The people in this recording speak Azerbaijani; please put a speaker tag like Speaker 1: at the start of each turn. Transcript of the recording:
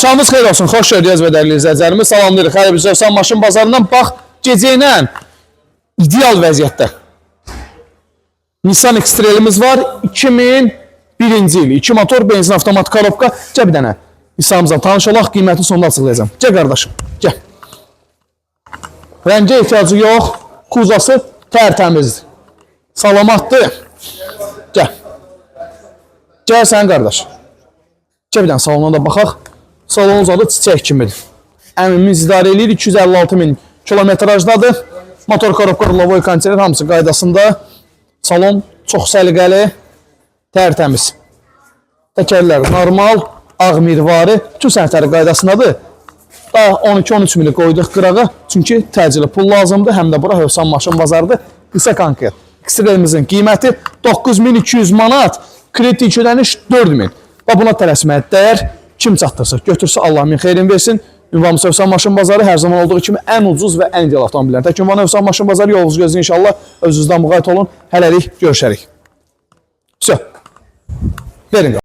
Speaker 1: Şanınız xeyir olsun, xoş gördünüz və dəyərli izləyicilərimiz. Salamlayırıq. Xeyir bizə Özsan maşın bazarından bax, gecə ilə ideal vəziyyətdə. Nissan X-Trail'imiz var. 2001-ci il. 2 motor, benzin, avtomat, korobka. Gəl bir dənə. Nissanımızdan tanış olaq, qiymətini sonunda açıqlayacağım. Gəl qardaşım, gəl. Rəngə ehtiyacı yox. Kuzası tərtəmizdir. Salamatdır. Gəl. Gəl sən qardaş. Gəl bir dənə salonuna da baxaq. Salonun uzadı çiçək kimidir. Əmimiz idarə edir. 256.000 kilometrajdadır. Motor, korobka, lovoy, kondisioner hamısı qaydasında. Salon çox səliqəli, tərtəmiz. Təkərlər normal, ağ mirvari, bütün sənətləri qaydasındadır. Daha 12-13 mili qoyduq qırağa, çünki təcili pul lazımdır. Həm də bura Özsan maşın bazarıdır. Qısa konkret. X-Trail'imizin qiyməti 9200 manat, kredi ödəniş 4000. Və buna tələsməyə dəyər. Kim çatdırsa, götürsə Allah min xeyrin versin. Ünvanımız Özsan maşın bazarı hər zaman olduğu kimi ən ucuz və ən ideal avtomobillər. Tək ünvanı Özsan maşın bazarı, yolunuz gözləyin inşallah. Özünüzdən müğayət olun. Hələlik görüşərik. Verin.